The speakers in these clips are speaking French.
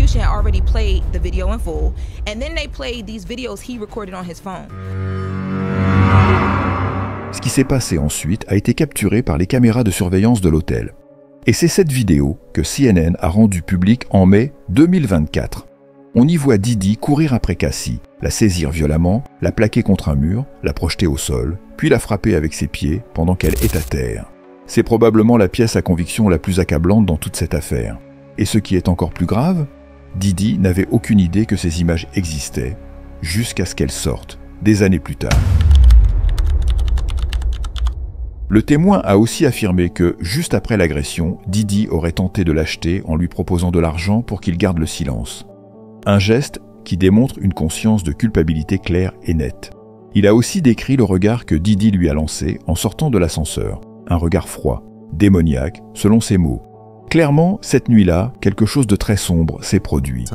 prosecution had already played the video in full, and then they played these videos he recorded on his phone. Ce qui s'est passé ensuite a été capturé par les caméras de surveillance de l'hôtel. Et c'est cette vidéo que CNN a rendue publique en mai 2024. On y voit Didi courir après Cassie, la saisir violemment, la plaquer contre un mur, la projeter au sol, puis la frapper avec ses pieds pendant qu'elle est à terre. C'est probablement la pièce à conviction la plus accablante dans toute cette affaire. Et ce qui est encore plus grave, Didi n'avait aucune idée que ces images existaient, jusqu'à ce qu'elles sortent, des années plus tard. Le témoin a aussi affirmé que, juste après l'agression, Didi aurait tenté de l'acheter en lui proposant de l'argent pour qu'il garde le silence. Un geste qui démontre une conscience de culpabilité claire et nette. Il a aussi décrit le regard que Didi lui a lancé en sortant de l'ascenseur, un regard froid, démoniaque, selon ses mots. Clairement, cette nuit-là, quelque chose de très sombre s'est produit.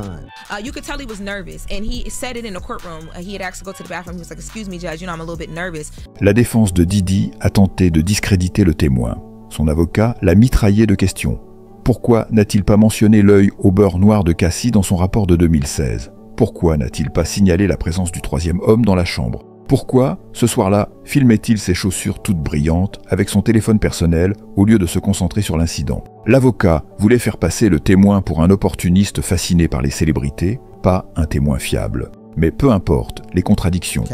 You could tell he was nervous, and he said it in the courtroom. He had asked to go to the bathroom. He was like, "Excuse me, Judge, you know I'm a little bit nervous." La défense de Didi a tenté de discréditer le témoin. Son avocat l'a mitraillé de questions. Pourquoi n'a-t-il pas mentionné l'œil au beurre noir de Cassie dans son rapport de 2016? Pourquoi n'a-t-il pas signalé la présence du troisième homme dans la chambre? Pourquoi, ce soir-là, filmait-il ses chaussures toutes brillantes avec son téléphone personnel au lieu de se concentrer sur l'incident? L'avocat voulait faire passer le témoin pour un opportuniste fasciné par les célébrités, pas un témoin fiable. Mais peu importe, les contradictions.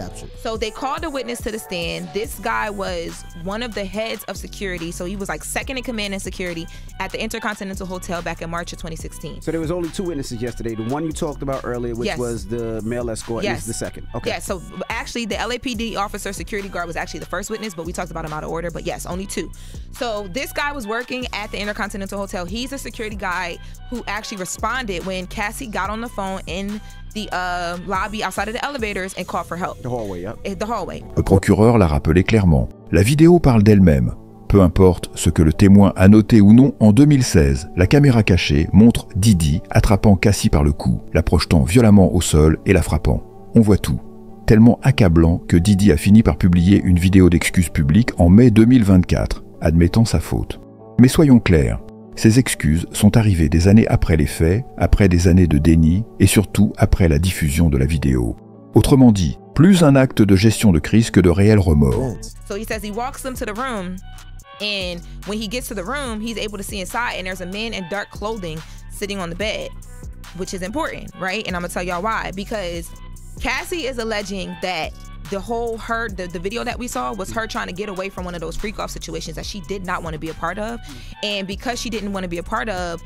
So they called a witness to the stand. This guy was one of the heads of security, so he was like second in command in security at the Intercontinental Hotel back in March of 2016. So there was only two witnesses yesterday. The one you talked about earlier, which was the male escort, is the second. Okay. Yeah, so actually the LAPD officer security guard was actually the first witness, but we talked about him out of order, but yes, only two. So this guy was working at the Intercontinental Hotel. He's a security guy who actually responded when Cassie got on the phone in the lobby outside of the elevators and called for help. The hallway, yeah. The hallway. Le procureur l'a rappelé clairement. La vidéo parle d'elle-même. Peu importe ce que le témoin a noté ou non, en 2016, la caméra cachée montre Didi attrapant Cassie par le cou, la projetant violemment au sol et la frappant. On voit tout. Tellement accablant que Didi a fini par publier une vidéo d'excuses publiques en mai 2024, admettant sa faute. Mais soyons clairs. Ces excuses sont arrivées des années après les faits, après des années de déni et surtout après la diffusion de la vidéo. Autrement dit, plus un acte de gestion de crise que de réel remords. So he says he walks them to the room, and when he gets to the room, he's able to see inside, and there's a man in dark clothing sitting on the bed, which is important, right? And I'm gonna tell y'all why. Because Cassie is alleging that the video that we saw was her trying to get away from one of those freak-off situations that she did not want to be a part of. And because she didn't want to be a part of,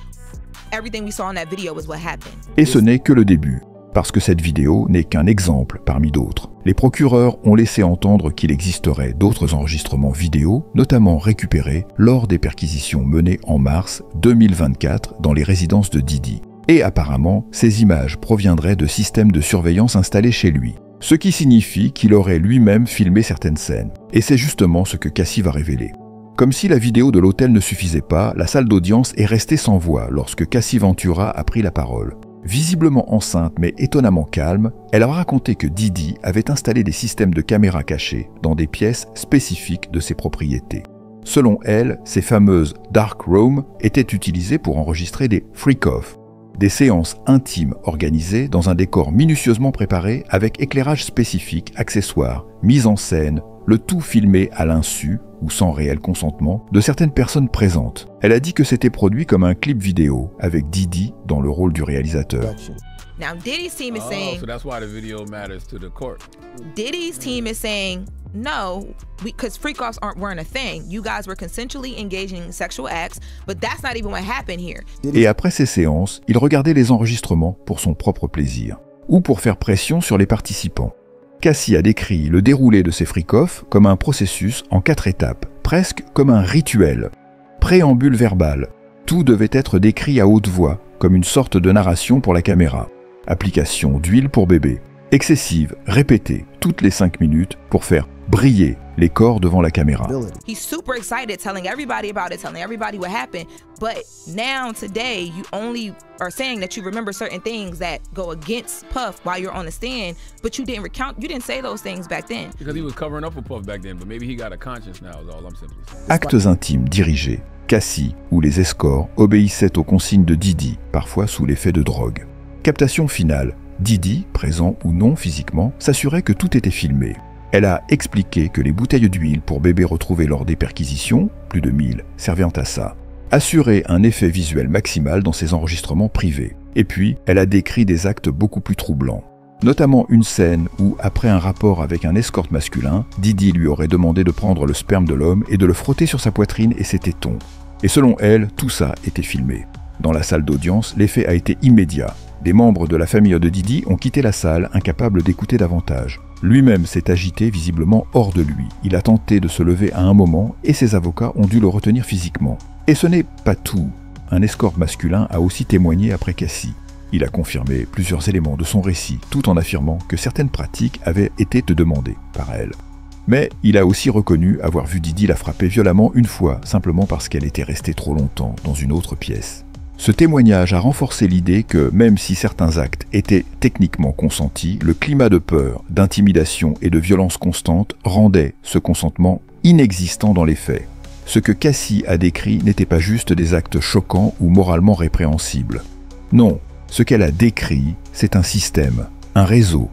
everything we saw in that video was what happened. Et ce n'est que le début, parce que cette vidéo n'est qu'un exemple parmi d'autres. Les procureurs ont laissé entendre qu'il existerait d'autres enregistrements vidéo, notamment récupérés lors des perquisitions menées en mars 2024 dans les résidences de Didi. Et apparemment, ces images proviendraient de systèmes de surveillance installés chez lui. Ce qui signifie qu'il aurait lui-même filmé certaines scènes. Et c'est justement ce que Cassie va révéler. Comme si la vidéo de l'hôtel ne suffisait pas, la salle d'audience est restée sans voix lorsque Cassie Ventura a pris la parole. Visiblement enceinte mais étonnamment calme, elle a raconté que Didi avait installé des systèmes de caméras cachés dans des pièces spécifiques de ses propriétés. Selon elle, ces fameuses dark rooms étaient utilisées pour enregistrer des freak-off, des séances intimes organisées dans un décor minutieusement préparé avec éclairage spécifique, accessoires, mise en scène, le tout filmé à l'insu ou sans réel consentement de certaines personnes présentes. Elle a dit que c'était produit comme un clip vidéo avec Didi dans le rôle du réalisateur. Now Diddy's team is saying, so that's why the video matters to the court. Diddy's team is saying, no, because freak-offs weren't a thing. You guys were consensually engaging in sexual acts, but that's not even what happened here. Et après ces séances, il regardait les enregistrements pour son propre plaisir, ou pour faire pression sur les participants. Cassie a décrit le déroulé de ces freak-offs comme un processus en 4 étapes, presque comme un rituel. Préambule verbal. Tout devait être décrit à haute voix, comme une sorte de narration pour la caméra. Application d'huile pour bébé. Excessive, répétée, toutes les 5 minutes pour faire briller les corps devant la caméra. He's super excited, telling everybody about it, telling everybody what happened. But now, today, you only are saying that you remember certain things that go against Puff while you're on the stand, but you didn't say those things back then. Because he was covering up for Puff back then, but maybe he got a conscience now, is all I'm simply saying. Actes intimes dirigés. Cassie ou les escorts obéissaient aux consignes de Didi, parfois sous l'effet de drogue. Captation finale. Didi, présent ou non physiquement, s'assurait que tout était filmé. Elle a expliqué que les bouteilles d'huile pour bébé retrouvées lors des perquisitions, plus de 1000, servaient à ça. Assuraient un effet visuel maximal dans ses enregistrements privés. Et puis, elle a décrit des actes beaucoup plus troublants. Notamment une scène où, après un rapport avec un escorte masculin, Didi lui aurait demandé de prendre le sperme de l'homme et de le frotter sur sa poitrine et ses tétons. Et selon elle, tout ça était filmé. Dans la salle d'audience, l'effet a été immédiat. Des membres de la famille de Didi ont quitté la salle, incapables d'écouter davantage. Lui-même s'est agité visiblement hors de lui. Il a tenté de se lever à un moment et ses avocats ont dû le retenir physiquement. Et ce n'est pas tout. Un escorte masculin a aussi témoigné après Cassie. Il a confirmé plusieurs éléments de son récit, tout en affirmant que certaines pratiques avaient été demandées par elle. Mais il a aussi reconnu avoir vu Didi la frapper violemment une fois, simplement parce qu'elle était restée trop longtemps dans une autre pièce. Ce témoignage a renforcé l'idée que, même si certains actes étaient techniquement consentis, le climat de peur, d'intimidation et de violence constante rendait ce consentement inexistant dans les faits. Ce que Cassie a décrit n'était pas juste des actes choquants ou moralement répréhensibles. Non, ce qu'elle a décrit, c'est un système, un réseau,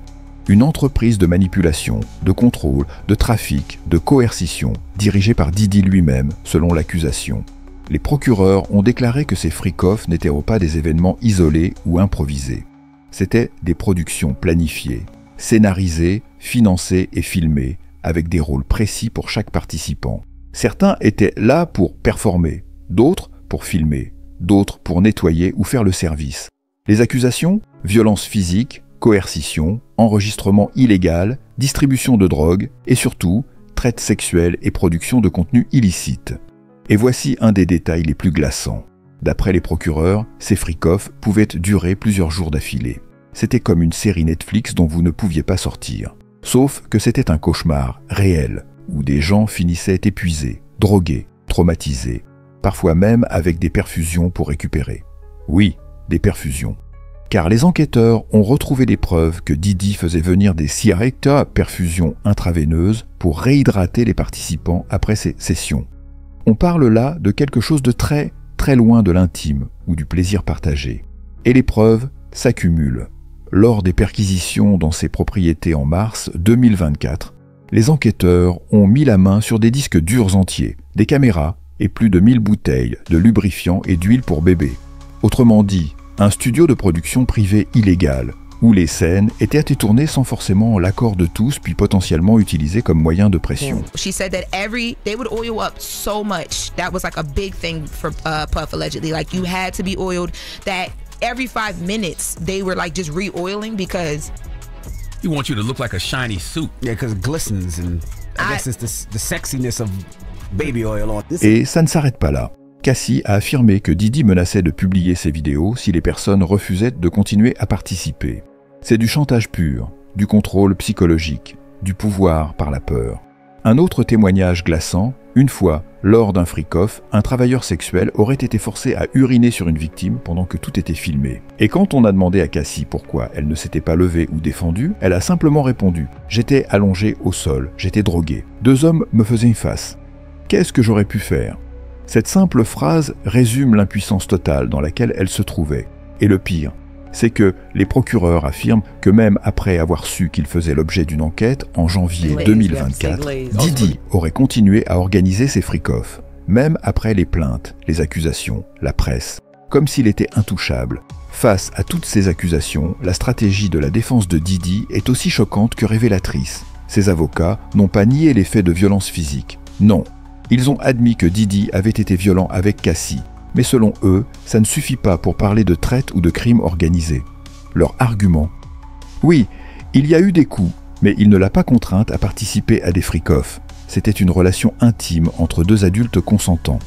une entreprise de manipulation, de contrôle, de trafic, de coercition, dirigée par Didi lui-même, selon l'accusation. Les procureurs ont déclaré que ces freak-offs n'étaient pas des événements isolés ou improvisés. C'étaient des productions planifiées, scénarisées, financées et filmées, avec des rôles précis pour chaque participant. Certains étaient là pour performer, d'autres pour filmer, d'autres pour nettoyer ou faire le service. Les accusations ? Violence physique, coercition, enregistrement illégal, distribution de drogue et surtout, traite sexuelle et production de contenu illicite. Et voici un des détails les plus glaçants. D'après les procureurs, ces freak-offs pouvaient durer plusieurs jours d'affilée. C'était comme une série Netflix dont vous ne pouviez pas sortir. Sauf que c'était un cauchemar réel, où des gens finissaient épuisés, drogués, traumatisés, parfois même avec des perfusions pour récupérer. Oui, des perfusions. Car les enquêteurs ont retrouvé des preuves que Didi faisait venir des Ciarecta, perfusions intraveineuses, pour réhydrater les participants après ces sessions. On parle là de quelque chose de très, très loin de l'intime ou du plaisir partagé. Et les preuves s'accumulent. Lors des perquisitions dans ses propriétés en mars 2024, les enquêteurs ont mis la main sur des disques durs entiers, des caméras et plus de 1000 bouteilles de lubrifiant et d'huile pour bébé. Autrement dit, un studio de production privé illégal, où les scènes étaient tournées sans forcément l'accord de tous, puis potentiellement utilisées comme moyen de pression. She said that they would oil up so much. That was like a big thing for Puff allegedly. Like you had to be oiled. That every 5 minutes they were like just re-oiling because he wants you to look like a shiny suit. Yeah, because it glistens, and I guess it's the sexiness of baby oil on this. Et ça ne s'arrête pas là. Cassie a affirmé que Didi menaçait de publier ses vidéos si les personnes refusaient de continuer à participer. C'est du chantage pur, du contrôle psychologique, du pouvoir par la peur. Un autre témoignage glaçant, une fois, lors d'un freak-off, un travailleur sexuel aurait été forcé à uriner sur une victime pendant que tout était filmé. Et quand on a demandé à Cassie pourquoi elle ne s'était pas levée ou défendue, elle a simplement répondu « J'étais allongée au sol, j'étais droguée. 2 hommes me faisaient une face. Qu'est-ce que j'aurais pu faire ?» Cette simple phrase résume l'impuissance totale dans laquelle elle se trouvait. Et le pire, c'est que les procureurs affirment que même après avoir su qu'il faisait l'objet d'une enquête en janvier 2024, Didi aurait continué à organiser ses freak-offs, même après les plaintes, les accusations, la presse, comme s'il était intouchable. Face à toutes ces accusations, la stratégie de la défense de Didi est aussi choquante que révélatrice. Ses avocats n'ont pas nié les faits de violence physique. Non. Ils ont admis que Didi avait été violent avec Cassie, mais selon eux, ça ne suffit pas pour parler de traite ou de crime organisé. Leur argument ? Oui, il y a eu des coups, mais il ne l'a pas contrainte à participer à des freak-offs. C'était une relation intime entre 2 adultes consentants.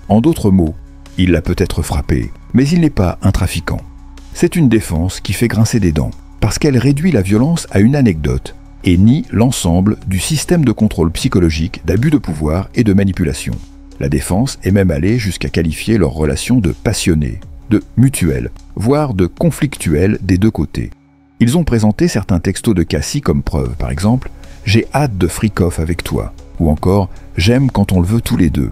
En d'autres mots, il l'a peut-être frappé, mais il n'est pas un trafiquant. C'est une défense qui fait grincer des dents, parce qu'elle réduit la violence à une anecdote, et nie l'ensemble du système de contrôle psychologique, d'abus de pouvoir et de manipulation. La défense est même allée jusqu'à qualifier leur relation de passionnée, de mutuelle, voire de conflictuelle des 2 côtés. Ils ont présenté certains textos de Cassie comme preuve, par exemple « J'ai hâte de freak-off avec toi » ou encore « J'aime quand on le veut tous les 2 ».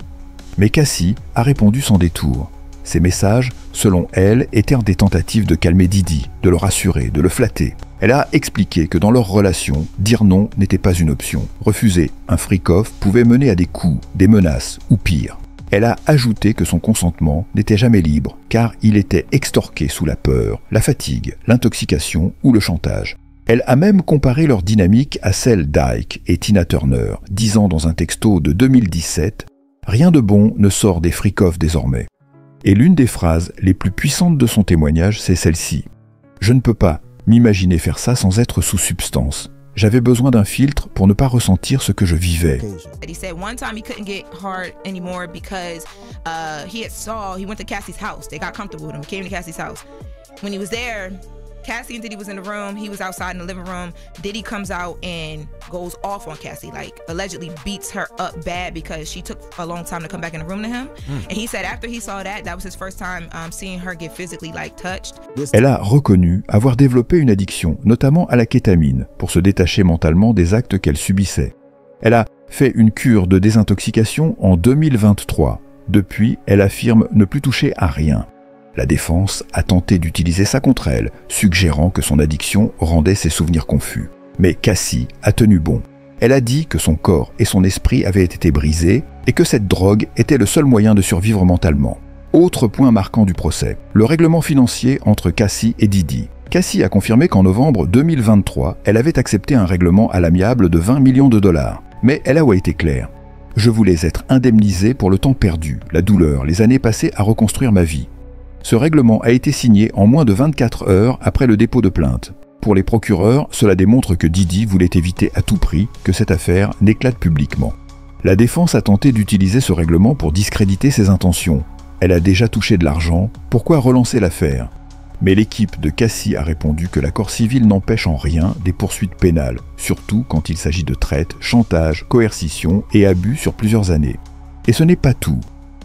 Mais Cassie a répondu sans détour. Ces messages, selon elle, étaient des tentatives de calmer Didi, de le rassurer, de le flatter. Elle a expliqué que dans leur relation, dire non n'était pas une option. Refuser un freak-off pouvait mener à des coups, des menaces ou pire. Elle a ajouté que son consentement n'était jamais libre, car il était extorqué sous la peur, la fatigue, l'intoxication ou le chantage. Elle a même comparé leur dynamique à celle d'Ike et Tina Turner, disant dans un texto de 2017 « Rien de bon ne sort des freak-off désormais ». Et l'une des phrases les plus puissantes de son témoignage, c'est celle-ci. « Je ne peux pas m'imaginer faire ça sans être sous substance. J'avais besoin d'un filtre pour ne pas ressentir ce que je vivais. » He said one time he couldn't get hard anymore because he went to Cassie's house. They got comfortable with him. He came to Cassie's house. When he was there, Cassie and Diddy was in the room. He was outside in the living room. Diddy comes out and goes off on Cassie, like allegedly beats her up bad because she took a long time to come back in the room to him. And he said after he saw that was his first time seeing her get physically touched. Elle a reconnu avoir développé une addiction, notamment à la kétamine, pour se détacher mentalement des actes qu'elle subissait. Elle a fait une cure de désintoxication en 2023. Depuis, elle affirme ne plus toucher à rien. La défense a tenté d'utiliser ça contre elle, suggérant que son addiction rendait ses souvenirs confus. Mais Cassie a tenu bon. Elle a dit que son corps et son esprit avaient été brisés et que cette drogue était le seul moyen de survivre mentalement. Autre point marquant du procès, le règlement financier entre Cassie et Didi. Cassie a confirmé qu'en novembre 2023, elle avait accepté un règlement à l'amiable de 20 millions de dollars. Mais elle a été claire. « Je voulais être indemnisée pour le temps perdu, la douleur, les années passées à reconstruire ma vie. » Ce règlement a été signé en moins de 24 heures après le dépôt de plainte. Pour les procureurs, cela démontre que Didi voulait éviter à tout prix que cette affaire n'éclate publiquement. La défense a tenté d'utiliser ce règlement pour discréditer ses intentions. Elle a déjà touché de l'argent, pourquoi relancer l'affaire? Mais l'équipe de Cassie a répondu que l'accord civil n'empêche en rien des poursuites pénales, surtout quand il s'agit de traite, chantage, coercition et abus sur plusieurs années. Et ce n'est pas tout.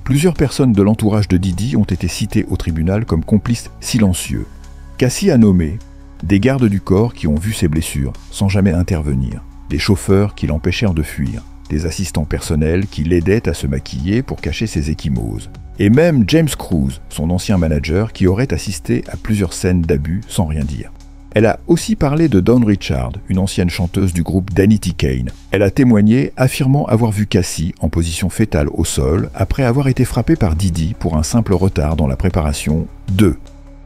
Plusieurs personnes de l'entourage de Didi ont été citées au tribunal comme complices silencieux. Cassie a nommé des gardes du corps qui ont vu ses blessures sans jamais intervenir, des chauffeurs qui l'empêchèrent de fuir, des assistants personnels qui l'aidaient à se maquiller pour cacher ses ecchymoses, et même James Cruz, son ancien manager, qui aurait assisté à plusieurs scènes d'abus sans rien dire. Elle a aussi parlé de Dawn Richard, une ancienne chanteuse du groupe Danity Kane. Elle a témoigné affirmant avoir vu Cassie en position fétale au sol après avoir été frappée par Didi pour un simple retard dans la préparation d'eux.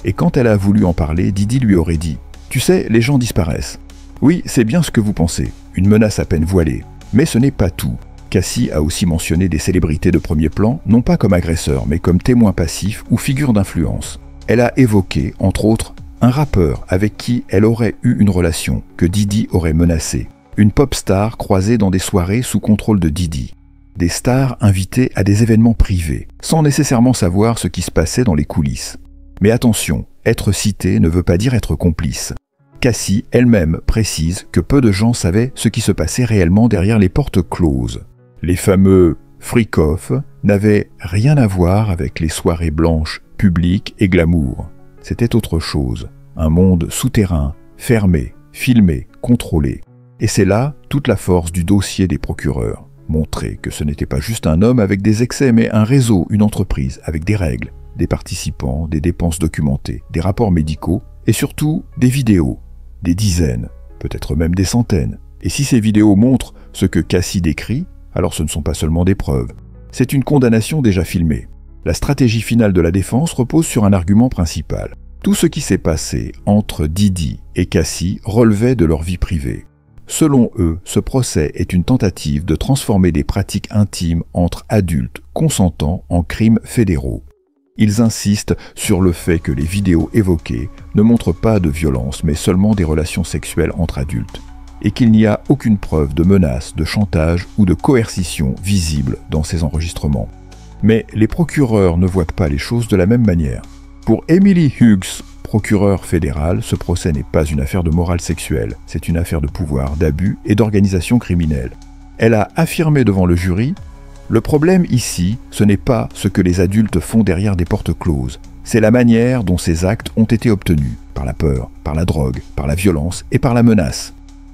Et quand elle a voulu en parler, Didi lui aurait dit « Tu sais, les gens disparaissent. Oui, c'est bien ce que vous pensez, une menace à peine voilée. Mais ce n'est pas tout. » Cassie a aussi mentionné des célébrités de premier plan, non pas comme agresseurs, mais comme témoins passifs ou figures d'influence. Elle a évoqué, entre autres, un rappeur avec qui elle aurait eu une relation, que Didi aurait menacé. Une pop star croisée dans des soirées sous contrôle de Didi. Des stars invitées à des événements privés, sans nécessairement savoir ce qui se passait dans les coulisses. Mais attention, être cité ne veut pas dire être complice. Cassie elle-même précise que peu de gens savaient ce qui se passait réellement derrière les portes closes. Les fameux freak-off n'avaient rien à voir avec les soirées blanches, publiques et glamour. C'était autre chose, un monde souterrain, fermé, filmé, contrôlé. Et c'est là toute la force du dossier des procureurs. Montrer que ce n'était pas juste un homme avec des excès, mais un réseau, une entreprise, avec des règles, des participants, des dépenses documentées, des rapports médicaux, et surtout des vidéos. Des dizaines, peut-être même des centaines. Et si ces vidéos montrent ce que Cassie décrit, alors ce ne sont pas seulement des preuves. C'est une condamnation déjà filmée. La stratégie finale de la défense repose sur un argument principal. Tout ce qui s'est passé entre Didi et Cassie relevait de leur vie privée. Selon eux, ce procès est une tentative de transformer des pratiques intimes entre adultes consentants en crimes fédéraux. Ils insistent sur le fait que les vidéos évoquées ne montrent pas de violence, mais seulement des relations sexuelles entre adultes, et qu'il n'y a aucune preuve de menace, de chantage ou de coercition visible dans ces enregistrements. Mais les procureurs ne voient pas les choses de la même manière. Pour Emily Hughes, procureure fédérale, ce procès n'est pas une affaire de morale sexuelle, c'est une affaire de pouvoir, d'abus et d'organisation criminelle. Elle a affirmé devant le jury « Le problème ici, ce n'est pas ce que les adultes font derrière des portes closes, c'est la manière dont ces actes ont été obtenus, par la peur, par la drogue, par la violence et par la menace. »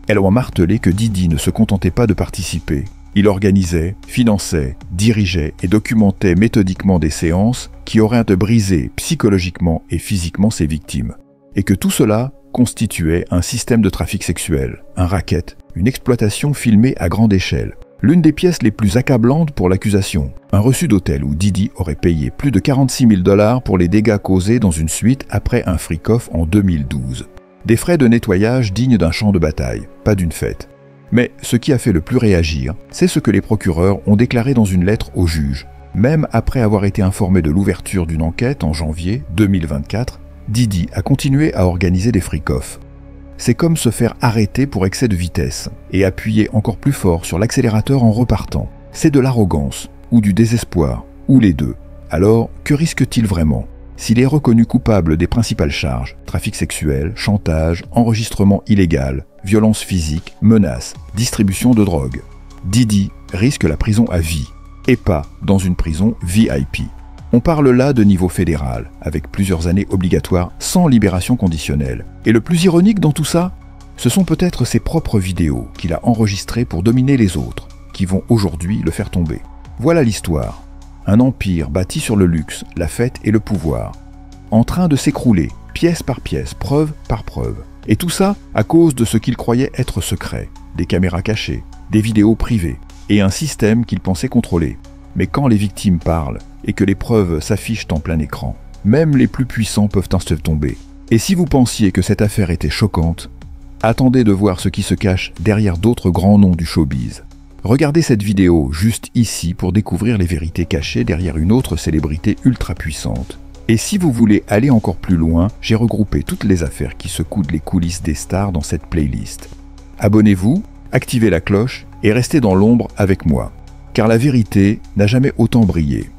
Elle a martelé que Didi ne se contentait pas de participer, Il organisait, finançait, dirigeait et documentait méthodiquement des séances qui auraient de briser psychologiquement et physiquement ses victimes. Et que tout cela constituait un système de trafic sexuel, un racket, une exploitation filmée à grande échelle. L'une des pièces les plus accablantes pour l'accusation, un reçu d'hôtel où Diddy aurait payé plus de 46 000 $ pour les dégâts causés dans une suite après un freak-off en 2012. Des frais de nettoyage dignes d'un champ de bataille, pas d'une fête. Mais ce qui a fait le plus réagir, c'est ce que les procureurs ont déclaré dans une lettre au juge. Même après avoir été informé de l'ouverture d'une enquête en janvier 2024, Diddy a continué à organiser des freak-offs. C'est comme se faire arrêter pour excès de vitesse et appuyer encore plus fort sur l'accélérateur en repartant. C'est de l'arrogance, ou du désespoir, ou les deux. Alors, que risque-t-il vraiment ? S'il est reconnu coupable des principales charges, trafic sexuel, chantage, enregistrement illégal, violence physique, menaces, distribution de drogue, Diddy risque la prison à vie, et pas dans une prison VIP. On parle là de niveau fédéral, avec plusieurs années obligatoires sans libération conditionnelle. Et le plus ironique dans tout ça, ce sont peut-être ses propres vidéos qu'il a enregistrées pour dominer les autres, qui vont aujourd'hui le faire tomber. Voilà l'histoire. Un empire bâti sur le luxe, la fête et le pouvoir, en train de s'écrouler, pièce par pièce, preuve par preuve. Et tout ça à cause de ce qu'il croyait être secret, des caméras cachées, des vidéos privées, et un système qu'il pensait contrôler. Mais quand les victimes parlent, et que les preuves s'affichent en plein écran, même les plus puissants peuvent se tomber. Et si vous pensiez que cette affaire était choquante, attendez de voir ce qui se cache derrière d'autres grands noms du showbiz. Regardez cette vidéo juste ici pour découvrir les vérités cachées derrière une autre célébrité ultra puissante. Et si vous voulez aller encore plus loin, j'ai regroupé toutes les affaires qui secouent les coulisses des stars dans cette playlist. Abonnez-vous, activez la cloche et restez dans l'ombre avec moi. Car la vérité n'a jamais autant brillé.